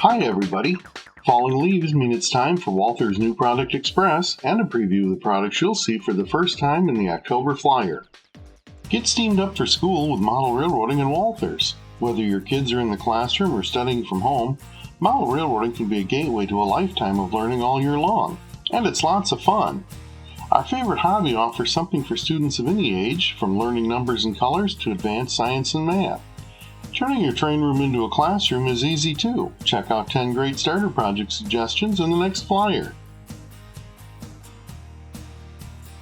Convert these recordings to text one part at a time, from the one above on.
Hi everybody! Falling leaves mean it's time for Walthers' New Product Express and a preview of the products you'll see for the first time in the October flyer. Get steamed up for school with model railroading and Walthers. Whether your kids are in the classroom or studying from home, model railroading can be a gateway to a lifetime of learning all year long, and it's lots of fun. Our favorite hobby offers something for students of any age, from learning numbers and colors to advanced science and math. Turning your train room into a classroom is easy too. Check out 10 great starter project suggestions in the next flyer.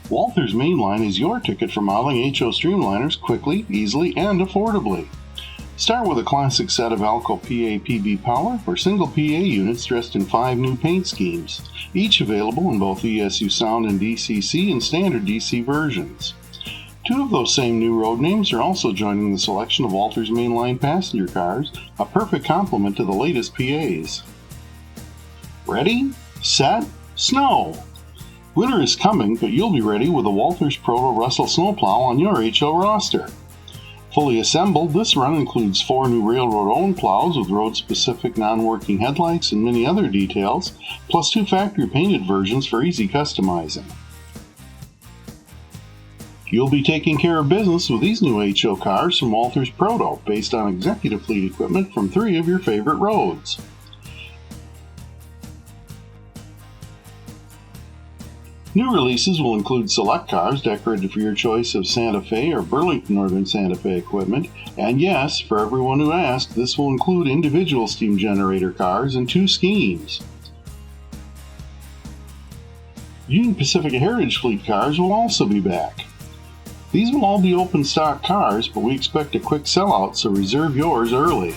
Walthers MAINLINE is your ticket for modeling HO streamliners quickly, easily, and affordably. Start with a classic set of ALCO PA/PB power or single PA units dressed in 5 new paint schemes, each available in both ESU Sound and DCC and standard DC versions. 2 of those same new road names are also joining the selection of Walthers MAINLINE passenger cars, a perfect complement to the latest PAs. Ready, set, snow! Winter is coming, but you'll be ready with a WALTHERSPROTO Russell snowplow on your HO roster. Fully assembled, this run includes 4 new railroad-owned plows with road-specific non-working headlights and many other details, plus 2 factory-painted versions for easy customizing. You'll be taking care of business with these new HO cars from WALTHERSPROTO, based on executive fleet equipment from 3 of your favorite roads. New releases will include select cars decorated for your choice of Santa Fe or Burlington Northern Santa Fe equipment, and yes, for everyone who asked, this will include individual steam generator cars in 2 schemes. Union Pacific Heritage Fleet cars will also be back. These will all be open stock cars, but we expect a quick sellout, so reserve yours early.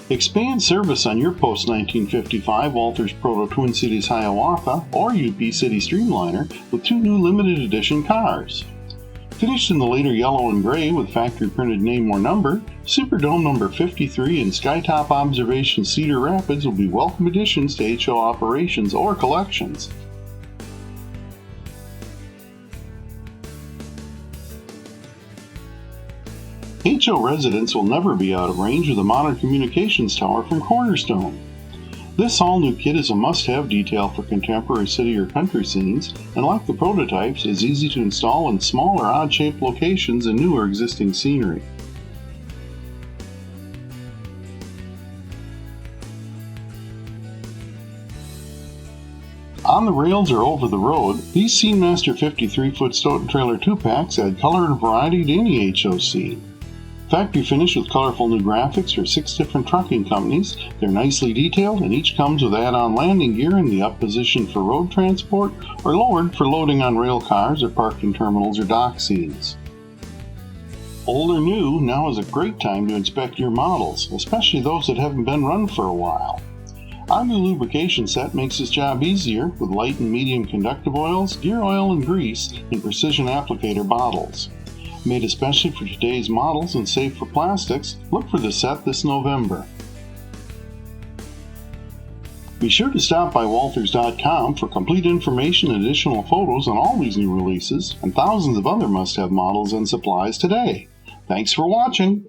Expand service on your post-1955 WALTHERSPROTO Twin Cities Hiawatha or UP City Streamliner with 2 new limited edition cars. Finished in the later yellow and gray with factory-printed name or number, Superdome number 53 and Skytop Observation Cedar Rapids will be welcome additions to HO operations or collections. HO residents will never be out of range of the modern communications tower from Cornerstone. This all-new kit is a must-have detail for contemporary city or country scenes, and like the prototypes, is easy to install in small or odd-shaped locations in new or existing scenery. On the rails or over the road, these SCENEMASTER 53-foot Stoughton trailer 2-packs add color and variety to any HO scene. Factory finished with colorful new graphics for 6 different trucking companies. They're nicely detailed and each comes with add-on landing gear in the up position for road transport or lowered for loading on rail cars or parking terminals or dock scenes. Old or new, now is a great time to inspect your models, especially those that haven't been run for a while. Our new lubrication set makes this job easier with light and medium conductive oils, gear oil and grease, and precision applicator bottles. Made especially for today's models and safe for plastics, look for the set this November. Be sure to stop by Walthers.com for complete information and additional photos on all these new releases and thousands of other must-have models and supplies today. Thanks for watching!